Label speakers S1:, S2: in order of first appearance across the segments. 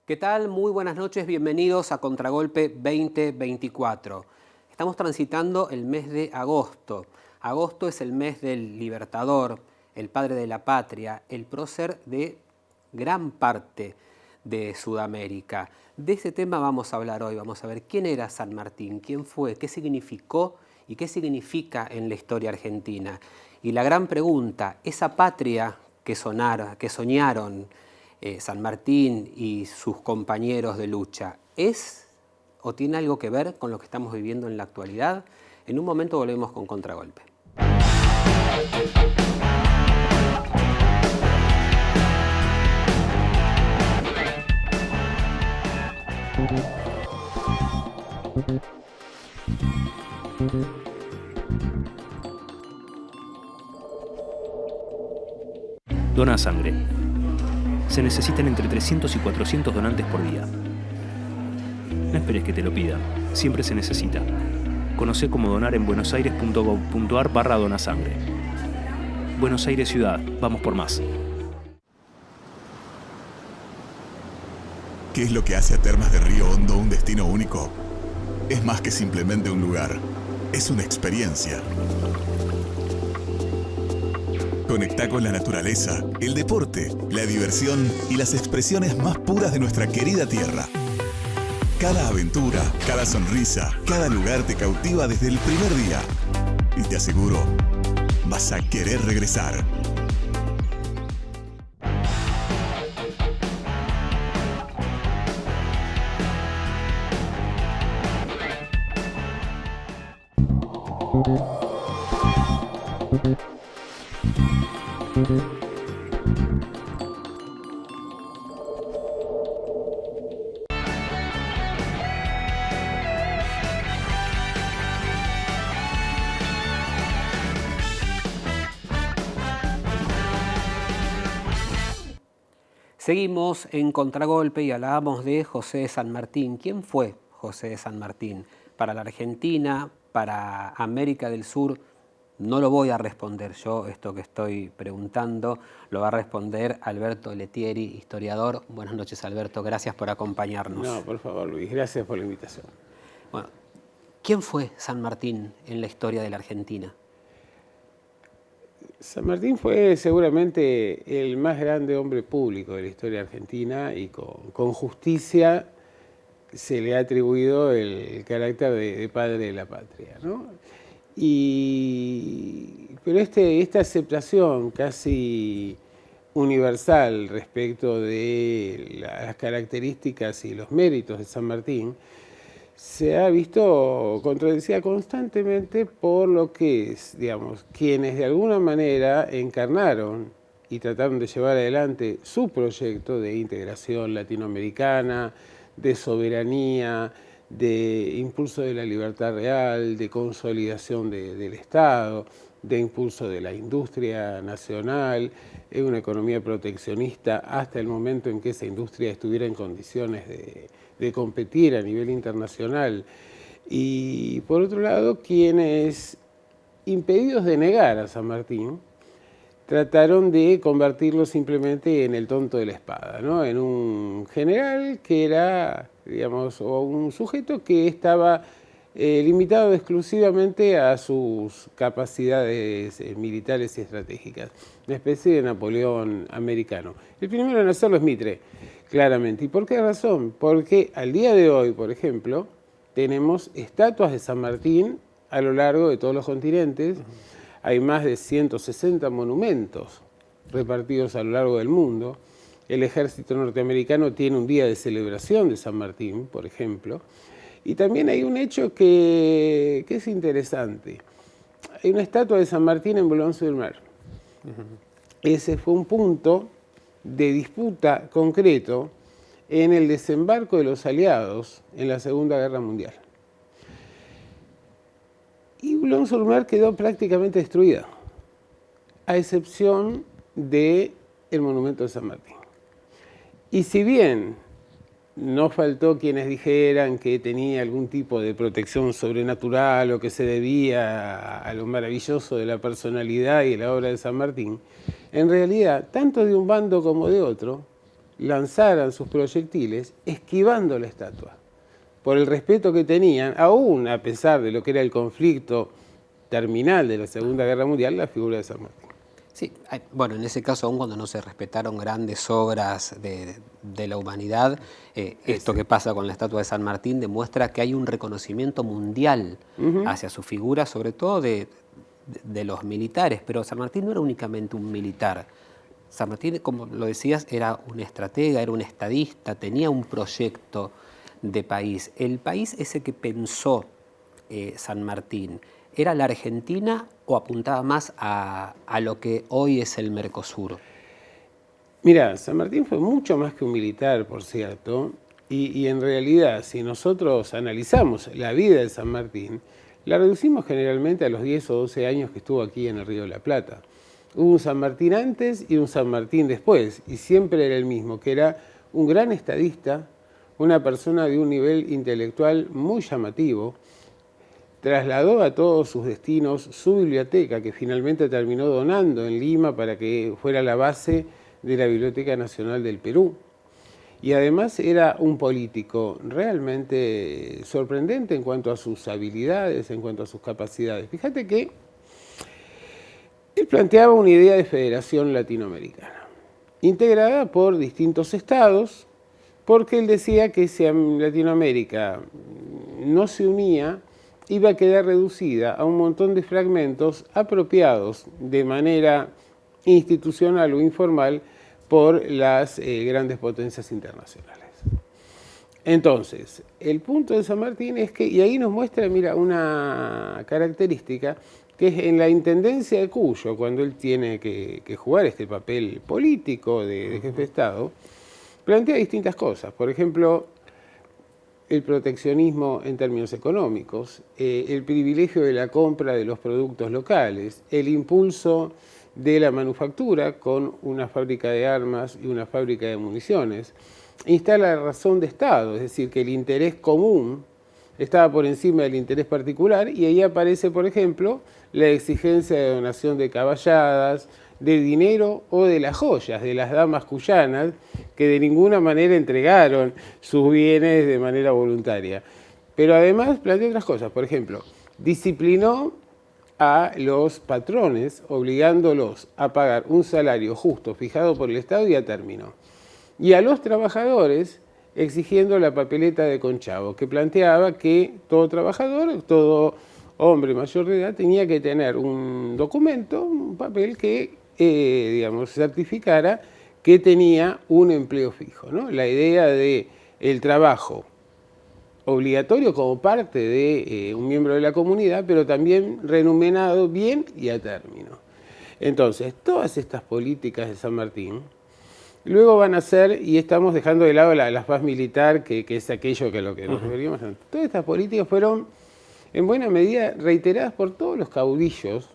S1: ¿Qué tal? Muy buenas noches, bienvenidos a Contragolpe 2024. Estamos transitando el mes de agosto. Agosto es el mes del Libertador, el padre de la patria, el prócer de gran parte de Sudamérica. De ese tema vamos a hablar hoy, vamos a ver quién era San Martín, quién fue, qué significó y qué significa en la historia argentina. Y la gran pregunta, esa patria que soñaron San Martín y sus compañeros de lucha, ¿es o tiene algo que ver con lo que estamos viviendo en la actualidad? En un momento volvemos con Contragolpe.
S2: Dona sangre. Se necesitan entre 300 y 400 donantes por día. No esperes que te lo pidan, siempre se necesita. Conocé cómo donar en buenosaires.gov.ar/donasangre. Buenos Aires Ciudad, vamos por más.
S3: ¿Qué es lo que hace a Termas de Río Hondo un destino único? Es más que simplemente un lugar, es una experiencia. Conectá con la naturaleza, el deporte, la diversión y las expresiones más puras de nuestra querida tierra. Cada aventura, cada sonrisa, cada lugar te cautiva desde el primer día. Y te aseguro, vas a querer regresar.
S1: Seguimos en Contragolpe y hablábamos de José de San Martín. ¿Quién fue José de San Martín? Para la Argentina, para América del Sur, no lo voy a responder yo, esto que estoy preguntando, lo va a responder Alberto Letieri, historiador. Buenas noches, Alberto, gracias por acompañarnos.
S4: No, por favor, Luis, gracias por la invitación.
S1: Bueno, ¿quién fue San Martín en la historia de la Argentina?
S4: San Martín fue seguramente el más grande hombre público de la historia argentina y con justicia se le ha atribuido el carácter de padre de la patria, ¿no? Pero esta aceptación casi universal respecto de las características y los méritos de San Martín se ha visto contradecida constantemente por lo que es, digamos, quienes de alguna manera encarnaron y trataron de llevar adelante su proyecto de integración latinoamericana, de soberanía, de impulso de la libertad real, de consolidación del Estado, de impulso de la industria nacional, en una economía proteccionista hasta el momento en que esa industria estuviera en condiciones de competir a nivel internacional. Y por otro lado, quienes, impedidos de negar a San Martín, trataron de convertirlo simplemente en el tonto de la espada, ¿no? En un general que era, digamos, o un sujeto que estaba limitado exclusivamente a sus capacidades militares y estratégicas, una especie de Napoleón americano. El primero en hacerlo es Mitre, claramente. ¿Y por qué razón? Porque al día de hoy, por ejemplo, tenemos estatuas de San Martín a lo largo de todos los continentes. Hay más de 160 monumentos repartidos a lo largo del mundo. El ejército norteamericano tiene un día de celebración de San Martín, por ejemplo. Y también hay un hecho que es interesante. Hay una estatua de San Martín en Boulogne-sur-Mer. Ese fue un punto de disputa concreto en el desembarco de los aliados en la Segunda Guerra Mundial. Y Boulogne-sur-Mer quedó prácticamente destruida, a excepción del monumento de San Martín. Y si bien no faltó quienes dijeran que tenía algún tipo de protección sobrenatural o que se debía a lo maravilloso de la personalidad y de la obra de San Martín, en realidad, tanto de un bando como de otro, lanzaran sus proyectiles esquivando la estatua, por el respeto que tenían, aún a pesar de lo que era el conflicto terminal de la Segunda Guerra Mundial, la figura de San Martín.
S1: Sí, bueno, en ese caso, aún cuando no se respetaron grandes obras de la humanidad, esto que pasa con la estatua de San Martín demuestra que hay un reconocimiento mundial hacia su figura, sobre todo de los militares, pero San Martín no era únicamente un militar. San Martín, como lo decías, era un estratega, era un estadista, tenía un proyecto de país. El país ese que pensó San Martín, ¿era la Argentina o apuntaba más a lo que hoy es el Mercosur?
S4: Mira, San Martín fue mucho más que un militar, por cierto, y en realidad, si nosotros analizamos la vida de San Martín, la reducimos generalmente a los 10 o 12 años que estuvo aquí en el Río de la Plata. Hubo un San Martín antes y un San Martín después, y siempre era el mismo, que era un gran estadista, una persona de un nivel intelectual muy llamativo. Trasladó a todos sus destinos su biblioteca, que finalmente terminó donando en Lima para que fuera la base de la Biblioteca Nacional del Perú. Y además era un político realmente sorprendente en cuanto a sus habilidades, en cuanto a sus capacidades. Fíjate que él planteaba una idea de federación latinoamericana, integrada por distintos estados, porque él decía que si Latinoamérica no se unía, iba a quedar reducida a un montón de fragmentos apropiados de manera institucional o informal por las grandes potencias internacionales. Entonces, el punto de San Martín es que, y ahí nos muestra, mira, una característica, que es en la Intendencia de Cuyo, cuando él tiene que jugar este papel político de jefe de Estado, plantea distintas cosas. Por ejemplo, el proteccionismo en términos económicos, el privilegio de la compra de los productos locales, el impulso de la manufactura con una fábrica de armas y una fábrica de municiones. Instala la razón de Estado, es decir, que el interés común estaba por encima del interés particular, y ahí aparece, por ejemplo, la exigencia de donación de caballadas, de dinero o de las joyas de las damas cuyanas, que de ninguna manera entregaron sus bienes de manera voluntaria. Pero además planteó otras cosas, por ejemplo, disciplinó a los patrones, obligándolos a pagar un salario justo fijado por el Estado y a término. Y a los trabajadores exigiendo la papeleta de Conchavo, que planteaba que todo trabajador, todo hombre mayor de edad, tenía que tener un documento, un papel que, digamos, certificara que tenía un empleo fijo, ¿no? La idea de el trabajo obligatorio como parte de un miembro de la comunidad, pero también remunerado bien y a término. Entonces, todas estas políticas de San Martín luego van a ser, y estamos dejando de lado la paz militar, que es aquello que a lo que nos referimos antes. Todas estas políticas fueron en buena medida reiteradas por todos los caudillos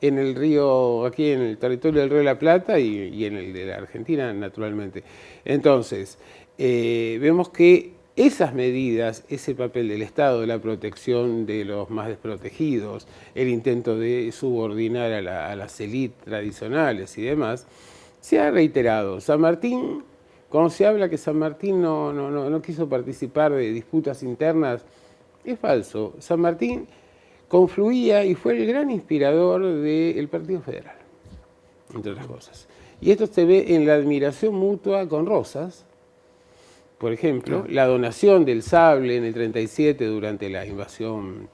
S4: en el río, aquí en el territorio del Río de la Plata y en el de la Argentina, naturalmente. Entonces, vemos que esas medidas, ese papel del Estado, la protección de los más desprotegidos, el intento de subordinar a las élites tradicionales y demás, se ha reiterado. San Martín, cuando se habla que San Martín no quiso participar de disputas internas, es falso. San Martín confluía y fue el gran inspirador del Partido Federal, entre otras cosas. Y esto se ve en la admiración mutua con Rosas, por ejemplo, la donación del sable en el 37 durante la invasión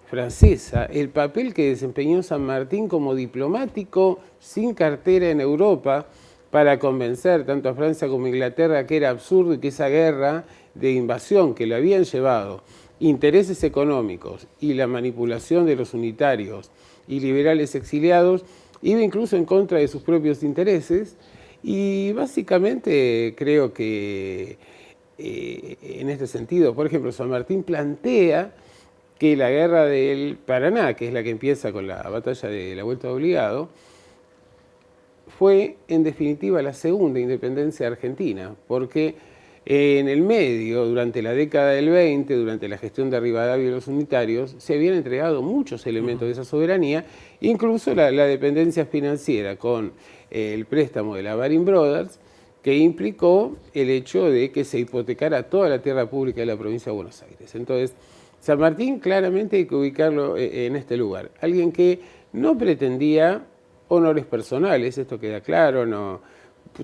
S4: francesa, el papel que desempeñó San Martín como diplomático sin cartera en Europa para convencer tanto a Francia como a Inglaterra que era absurdo y que esa guerra de invasión que le habían llevado intereses económicos y la manipulación de los unitarios y liberales exiliados iba incluso en contra de sus propios intereses. Y básicamente creo que en este sentido, por ejemplo, San Martín plantea que la guerra del Paraná, que es la que empieza con la batalla de la Vuelta de Obligado, fue en definitiva la segunda independencia argentina, porque en el medio, durante la década del 20, durante la gestión de Rivadavia y los unitarios, se habían entregado muchos elementos de esa soberanía, incluso la dependencia financiera con el préstamo de la Baring Brothers, que implicó el hecho de que se hipotecara toda la tierra pública de la provincia de Buenos Aires. Entonces, San Martín claramente hay que ubicarlo en este lugar. Alguien que no pretendía honores personales, esto queda claro, no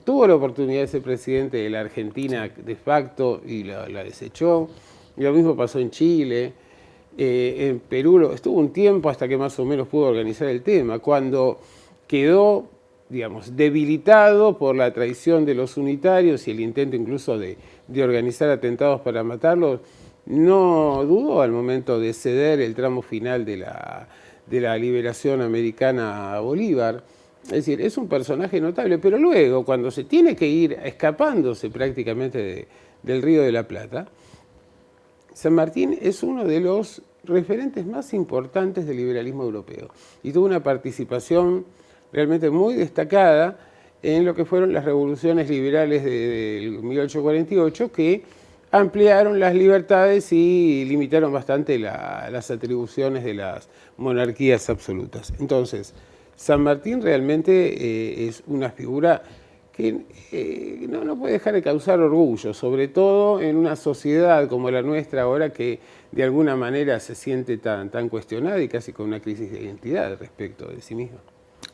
S4: tuvo la oportunidad de ser presidente de la Argentina de facto y la desechó. Y lo mismo pasó en Chile. En Perú estuvo un tiempo hasta que más o menos pudo organizar el tema. Cuando quedó, digamos, debilitado por la traición de los unitarios y el intento incluso de organizar atentados para matarlos, no dudó al momento de ceder el tramo final de la liberación americana a Bolívar. Es decir, es un personaje notable, pero luego, cuando se tiene que ir escapándose prácticamente del Río de la Plata, San Martín es uno de los referentes más importantes del liberalismo europeo y tuvo una participación realmente muy destacada en lo que fueron las revoluciones liberales de 1848, que ampliaron las libertades y limitaron bastante las atribuciones de las monarquías absolutas. Entonces, San Martín realmente es una figura que no puede dejar de causar orgullo, sobre todo en una sociedad como la nuestra ahora, que de alguna manera se siente tan cuestionada y casi con una crisis de identidad respecto de sí misma.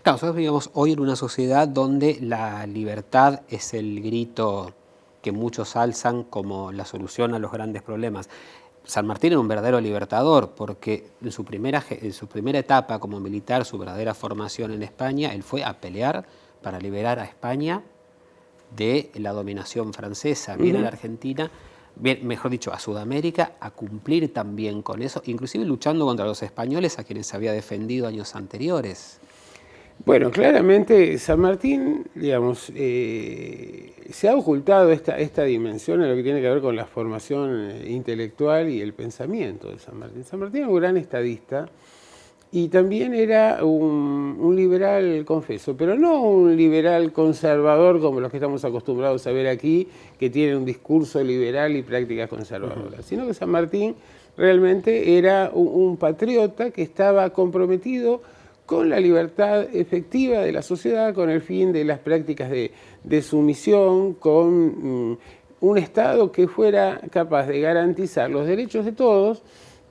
S1: Claro, nosotros vivimos hoy en una sociedad donde la libertad es el grito que muchos alzan como la solución a los grandes problemas. San Martín era un verdadero libertador porque en su primera etapa como militar, su verdadera formación en España, él fue a pelear para liberar a España de la dominación francesa. Viene a la Argentina, mejor dicho, a Sudamérica, a cumplir también con eso, inclusive luchando contra los españoles a quienes había defendido años anteriores.
S4: Bueno, claramente San Martín, digamos, se ha ocultado esta dimensión en lo que tiene que ver con la formación intelectual y el pensamiento de San Martín. San Martín era un gran estadista y también era un liberal, confeso, pero no un liberal conservador como los que estamos acostumbrados a ver aquí, que tiene un discurso liberal y prácticas conservadoras, sino que San Martín realmente era un patriota que estaba comprometido con la libertad efectiva de la sociedad, con el fin de las prácticas de sumisión, con un Estado que fuera capaz de garantizar los derechos de todos,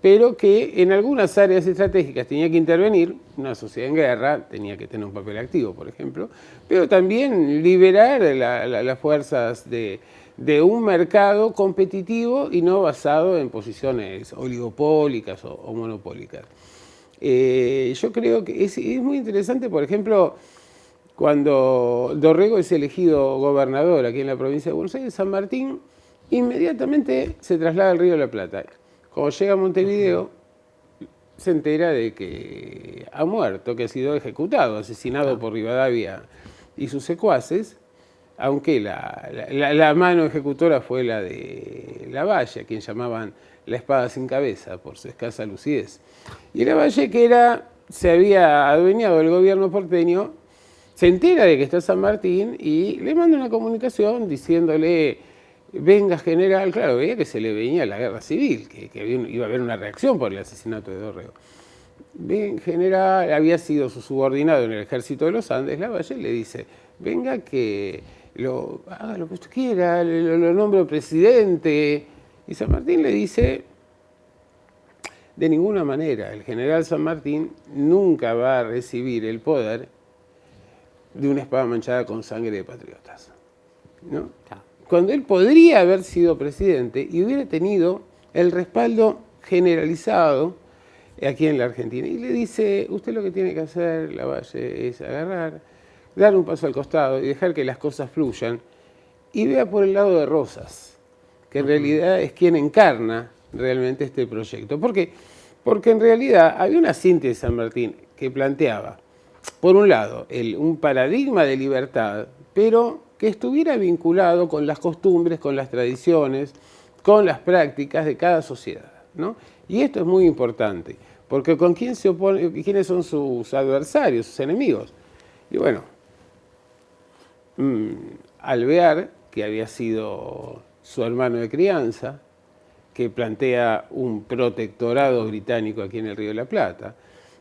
S4: pero que en algunas áreas estratégicas tenía que intervenir. Una sociedad en guerra tenía que tener un papel activo, por ejemplo, pero también liberar las fuerzas de un mercado competitivo y no basado en posiciones oligopólicas o monopólicas. Yo creo que es muy interesante, por ejemplo, cuando Dorrego es elegido gobernador aquí en la provincia de Buenos Aires, San Martín inmediatamente se traslada al Río de la Plata. Cuando llega a Montevideo, se entera de que ha muerto, que ha sido ejecutado, asesinado por Rivadavia y sus secuaces, aunque la mano ejecutora fue la de Lavalle, a quien llamaban la espada sin cabeza por su escasa lucidez. Y Lavalle, que se había adueñado del gobierno porteño, se entera de que está San Martín y le manda una comunicación diciéndole: venga, general. Claro, veía que se le venía la guerra civil, que iba a haber una reacción por el asesinato de Dorrego. Ven, general, había sido su subordinado en el ejército de los Andes. Lavalle le dice: venga, que haga lo que usted quiera, lo nombro presidente. Y San Martín le dice: de ninguna manera, el general San Martín nunca va a recibir el poder de una espada manchada con sangre de patriotas, ¿no? Cuando él podría haber sido presidente y hubiera tenido el respaldo generalizado aquí en la Argentina. Y le dice: usted lo que tiene que hacer, Lavalle, es agarrar, dar un paso al costado y dejar que las cosas fluyan, y vea por el lado de Rosas, que en realidad es quien encarna realmente este proyecto. ¿Por qué? Porque en realidad había una síntesis de San Martín que planteaba, por un lado, un paradigma de libertad, pero que estuviera vinculado con las costumbres, con las tradiciones, con las prácticas de cada sociedad, ¿no? Y esto es muy importante, porque ¿con quién se opone? ¿Quiénes son sus adversarios, sus enemigos? Y bueno, Alvear, que había sido su hermano de crianza, que plantea un protectorado británico aquí en el Río de la Plata.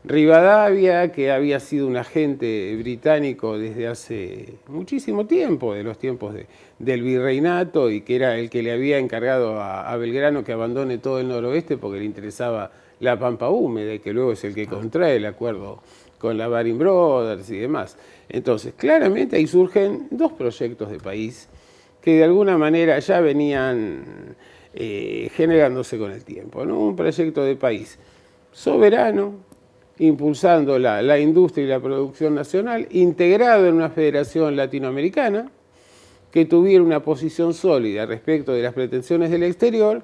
S4: Rivadavia, que había sido un agente británico desde hace muchísimo tiempo, de los tiempos del virreinato, y que era el que le había encargado a Belgrano que abandone todo el noroeste porque le interesaba la pampa húmeda, y que luego es el que contrae el acuerdo con la Baring Brothers y demás. Entonces, claramente ahí surgen dos proyectos de país que de alguna manera ya venían generándose con el tiempo, ¿no? Un proyecto de país soberano, impulsando la industria y la producción nacional, integrado en una federación latinoamericana, que tuviera una posición sólida respecto de las pretensiones del exterior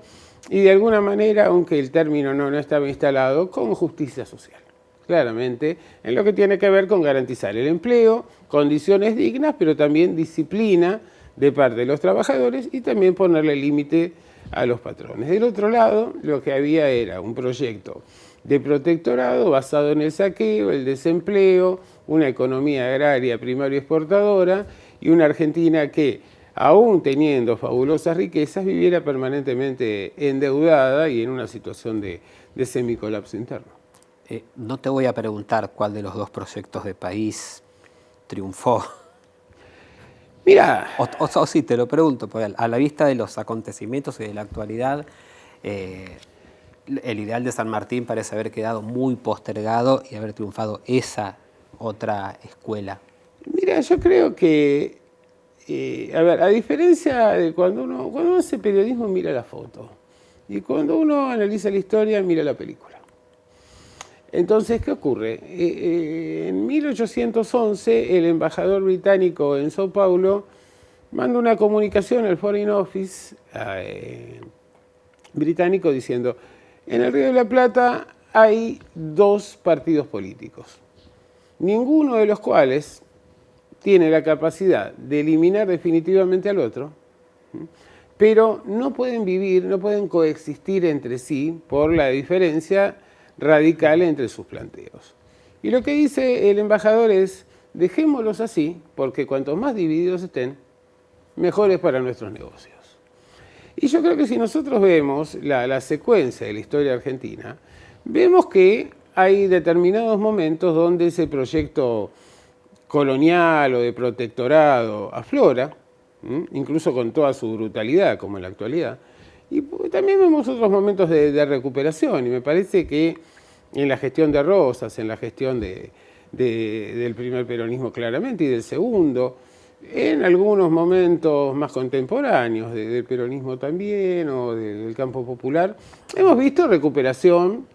S4: y de alguna manera, aunque el término no estaba instalado, con justicia social. Claramente, en lo que tiene que ver con garantizar el empleo, condiciones dignas, pero también disciplina de parte de los trabajadores y también ponerle límite a los patrones. Del otro lado, lo que había era un proyecto de protectorado basado en el saqueo, el desempleo, una economía agraria primaria exportadora y una Argentina que, aún teniendo fabulosas riquezas, viviera permanentemente endeudada y en una situación de semicolapso interno.
S1: No te voy a preguntar cuál de los dos proyectos de país triunfó.
S4: Mira,
S1: O sí, te lo pregunto, porque a la vista de los acontecimientos y de la actualidad, el ideal de San Martín parece haber quedado muy postergado y haber triunfado esa otra escuela.
S4: Mira, yo creo que, a diferencia de cuando uno hace periodismo, mira la foto, y cuando uno analiza la historia, mira la película. Entonces, ¿qué ocurre? En 1811, el embajador británico en Sao Paulo manda una comunicación al Foreign Office británico diciendo: en el Río de la Plata hay dos partidos políticos, ninguno de los cuales tiene la capacidad de eliminar definitivamente al otro, pero no pueden vivir, no pueden coexistir entre sí por la diferencia radical entre sus planteos. Y lo que dice el embajador es: dejémoslos así, porque cuanto más divididos estén, mejor es para nuestros negocios. Y yo creo que si nosotros vemos la secuencia de la historia argentina, vemos que hay determinados momentos donde ese proyecto colonial o de protectorado aflora, incluso con toda su brutalidad, como en la actualidad. Y también vemos otros momentos de recuperación, y me parece que en la gestión de Rosas, en la gestión del primer peronismo claramente y del segundo, en algunos momentos más contemporáneos del peronismo también o del campo popular, hemos visto recuperación,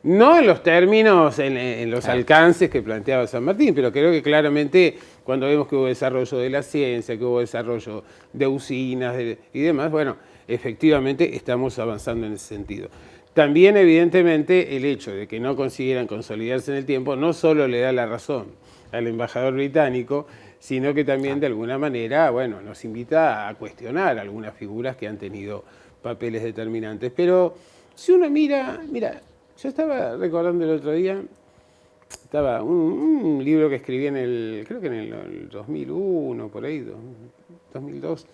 S4: no en los términos, en los alcances que planteaba San Martín, pero creo que claramente cuando vemos que hubo desarrollo de la ciencia, que hubo desarrollo de usinas y demás, bueno, efectivamente estamos avanzando en ese sentido. También, evidentemente, el hecho de que no consiguieran consolidarse en el tiempo no solo le da la razón al embajador británico, sino que también de alguna manera, bueno, nos invita a cuestionar algunas figuras que han tenido papeles determinantes. Pero si uno mira, yo estaba recordando el otro día, estaba un libro que escribí creo que en el 2001, por ahí, 2002,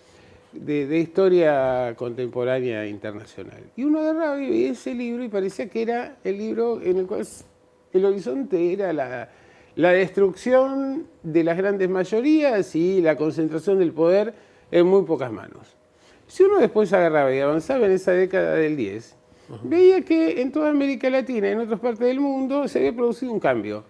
S4: de historia contemporánea internacional. Y uno agarraba y veía ese libro y parecía que era el libro en el cual el horizonte era la destrucción de las grandes mayorías y la concentración del poder en muy pocas manos. Si uno después agarraba y avanzaba en esa década del 10, veía que en toda América Latina y en otras partes del mundo se había producido un cambio.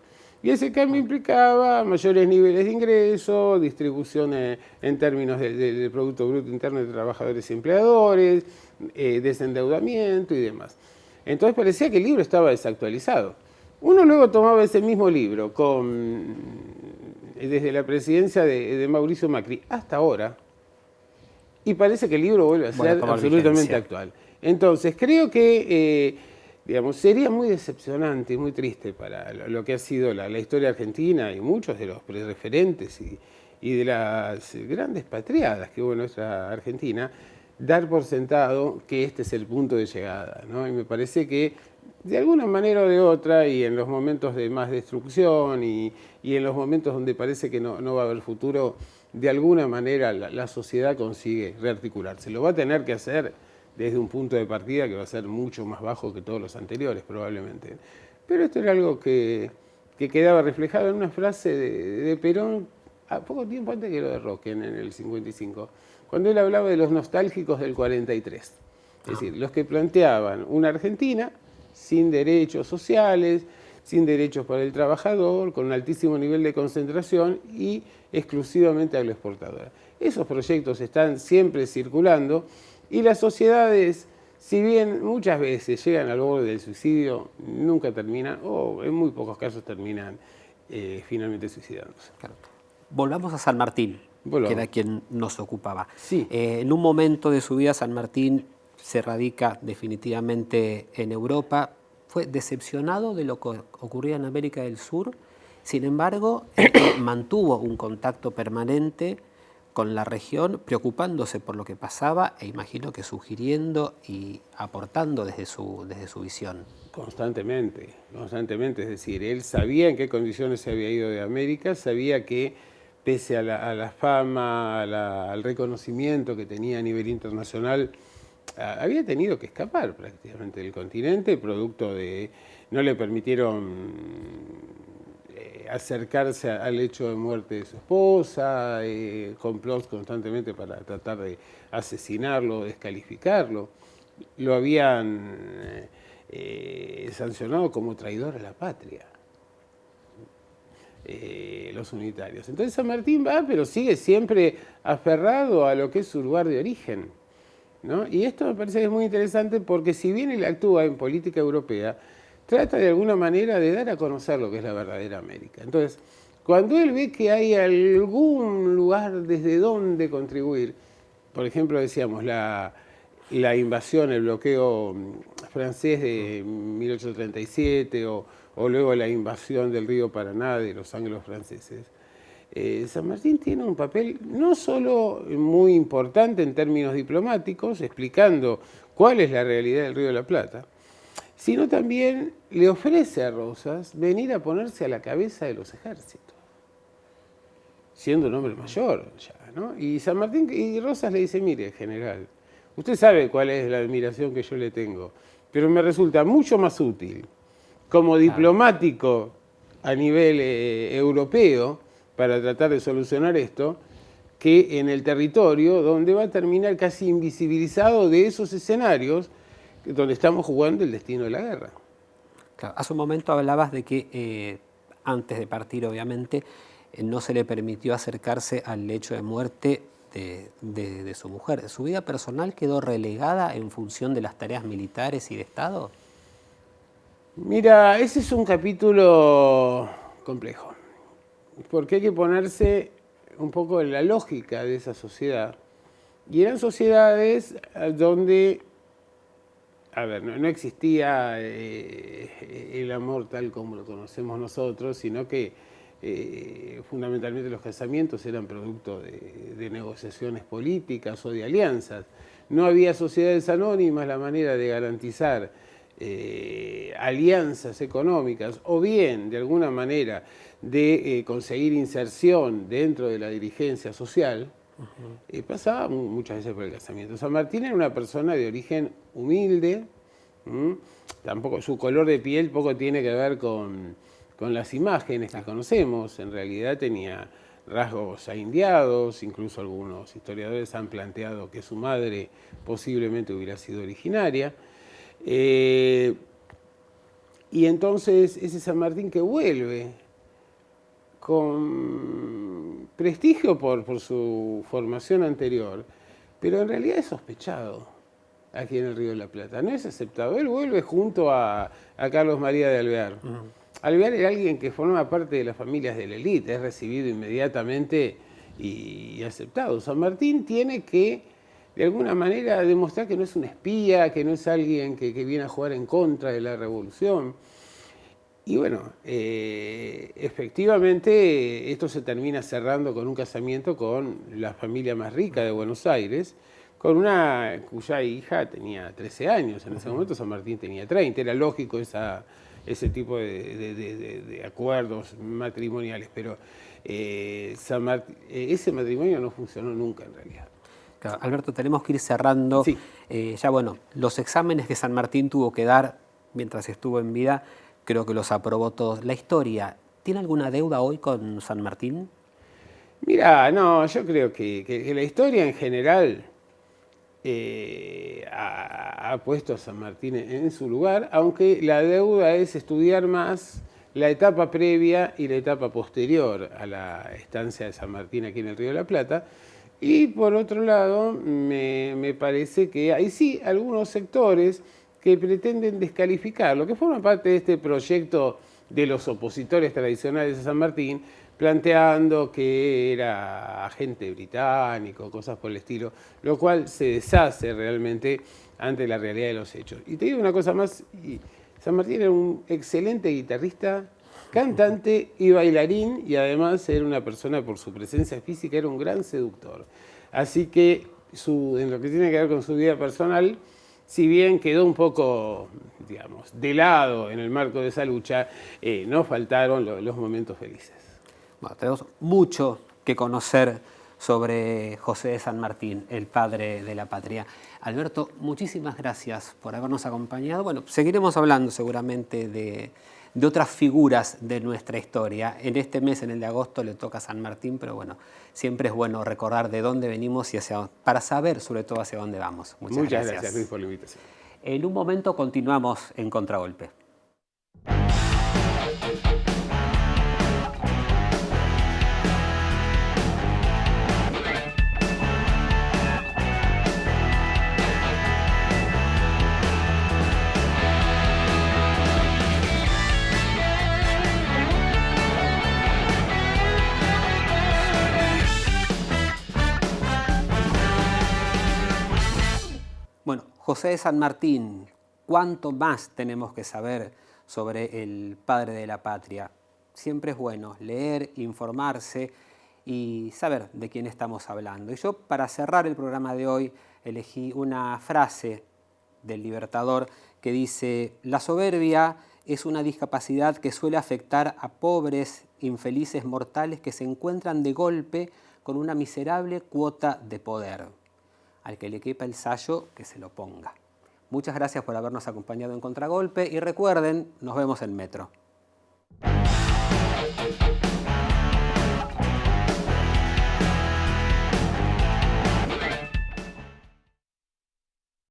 S4: Y ese cambio implicaba mayores niveles de ingreso, distribución en términos del Producto Bruto Interno de trabajadores y empleadores, desendeudamiento y demás. Entonces parecía que el libro estaba desactualizado. Uno luego tomaba ese mismo libro desde la presidencia de Mauricio Macri hasta ahora y parece que el libro vuelve a ser absolutamente actual. Entonces creo que sería muy decepcionante y muy triste para lo que ha sido la historia argentina y muchos de los referentes y de las grandes patriadas que hubo en nuestra Argentina, dar por sentado que este es el punto de llegada, ¿no? Y me parece que de alguna manera o de otra, y en los momentos de más destrucción y en los momentos donde parece que no va a haber futuro, de alguna manera la sociedad consigue rearticularse. Lo va a tener que hacer desde un punto de partida que va a ser mucho más bajo que todos los anteriores, probablemente. Pero esto era algo que quedaba reflejado en una frase de Perón a poco tiempo antes que lo de Rocken, en el 55, cuando él hablaba de los nostálgicos del 43. Es decir, los que planteaban una Argentina sin derechos sociales, sin derechos para el trabajador, con un altísimo nivel de concentración y exclusivamente agroexportadora. Esos proyectos están siempre circulando y las sociedades, si bien muchas veces llegan al borde del suicidio, nunca terminan, o en muy pocos casos terminan finalmente suicidándose.
S1: Claro. Volvamos a San Martín,
S4: Volvamos.
S1: que era quien nos ocupaba.
S4: Sí.
S1: En un momento de su vida, San Martín se radica definitivamente en Europa. Fue decepcionado de lo que ocurría en América del Sur. Sin embargo, mantuvo un contacto permanente con la región, preocupándose por lo que pasaba e imagino que sugiriendo y aportando desde su visión.
S4: Constantemente, es decir, él sabía en qué condiciones se había ido de América, sabía que pese a la fama, al reconocimiento que tenía a nivel internacional, había tenido que escapar prácticamente del continente, producto de no le permitieron acercarse al lecho de muerte de su esposa, complots constantemente para tratar de asesinarlo, descalificarlo. Lo habían sancionado como traidor a la patria, los unitarios. Entonces San Martín va, pero sigue siempre aferrado a lo que es su lugar de origen, ¿no? Y esto me parece que es muy interesante porque si bien él actúa en política europea, trata de alguna manera de dar a conocer lo que es la verdadera América. Entonces, cuando él ve que hay algún lugar desde donde contribuir, por ejemplo, decíamos, la invasión, el bloqueo francés de 1837 o luego la invasión del río Paraná de los anglos franceses, San Martín tiene un papel no solo muy importante en términos diplomáticos, explicando cuál es la realidad del Río de la Plata, sino también le ofrece a Rosas venir a ponerse a la cabeza de los ejércitos, siendo un hombre mayor ya, ¿no? Y San Martín y Rosas le dice, mire, general, usted sabe cuál es la admiración que yo le tengo, pero me resulta mucho más útil como diplomático a nivel europeo para tratar de solucionar esto, que en el territorio donde va a terminar casi invisibilizado de esos escenarios donde estamos jugando el destino de la guerra.
S1: Claro, hace un momento hablabas de que antes de partir, obviamente, no se le permitió acercarse al lecho de muerte de su mujer. ¿Su vida personal quedó relegada en función de las tareas militares y de Estado?
S4: Mira, ese es un capítulo complejo, porque hay que ponerse un poco en la lógica de esa sociedad. Y eran sociedades donde, a ver, no existía el amor tal como lo conocemos nosotros, sino que fundamentalmente los casamientos eran producto de negociaciones políticas o de alianzas. No había sociedades anónimas, la manera de garantizar alianzas económicas o bien, de alguna manera, de conseguir inserción dentro de la dirigencia social, pasaba muchas veces por el casamiento. San Martín era una persona de origen humilde, tampoco su color de piel poco tiene que ver con las imágenes que conocemos, en realidad tenía rasgos aindiados, incluso algunos historiadores han planteado que su madre posiblemente hubiera sido originaria. Y entonces ese San Martín que vuelve con prestigio por su formación anterior, pero en realidad es sospechado aquí en el Río de la Plata, no es aceptado. Él vuelve junto a Carlos María de Alvear. Alvear era alguien que formaba parte de las familias de la élite, es recibido inmediatamente y aceptado. San Martín tiene que, de alguna manera, demostrar que no es un espía, que no es alguien que viene a jugar en contra de la revolución. Y bueno, efectivamente esto se termina cerrando con un casamiento con la familia más rica de Buenos Aires, con una cuya hija tenía 13 años, en ese momento San Martín tenía 30, era lógico ese tipo de acuerdos matrimoniales, pero ese matrimonio no funcionó nunca en realidad.
S1: Claro, Alberto, tenemos que ir cerrando.
S4: Sí.
S1: Ya bueno, los exámenes que San Martín tuvo que dar mientras estuvo en vida creo que los aprobó todos. La historia, ¿tiene alguna deuda hoy con San Martín?
S4: Mira, no, yo creo que la historia en general ha puesto a San Martín en su lugar, aunque la deuda es estudiar más la etapa previa y la etapa posterior a la estancia de San Martín aquí en el Río de la Plata. Y por otro lado, me parece que hay sí algunos sectores que pretenden descalificar, lo que forma parte de este proyecto de los opositores tradicionales de San Martín, planteando que era agente británico, cosas por el estilo, lo cual se deshace realmente ante la realidad de los hechos. Y te digo una cosa más, San Martín era un excelente guitarrista, cantante y bailarín, y además era una persona, por su presencia física, era un gran seductor. Así que en lo que tiene que ver con su vida personal, si bien quedó un poco, digamos, de lado en el marco de esa lucha, no faltaron los momentos felices.
S1: Bueno, tenemos mucho que conocer sobre José de San Martín, el padre de la patria. Alberto, muchísimas gracias por habernos acompañado. Bueno, seguiremos hablando seguramente de otras figuras de nuestra historia. En este mes, en el de agosto, le toca a San Martín, pero bueno, siempre es bueno recordar de dónde venimos y para saber sobre todo hacia dónde vamos.
S4: Muchas gracias, Luis, por la invitación.
S1: En un momento continuamos en Contragolpe. Bueno, José de San Martín, ¿cuánto más tenemos que saber sobre el padre de la patria? Siempre es bueno leer, informarse y saber de quién estamos hablando. Y yo, para cerrar el programa de hoy, elegí una frase del Libertador que dice: la soberbia es una discapacidad que suele afectar a pobres, infelices mortales que se encuentran de golpe con una miserable cuota de poder. Al que le quepa el sayo, que se lo ponga. Muchas gracias por habernos acompañado en Contragolpe y recuerden, nos vemos en Metro.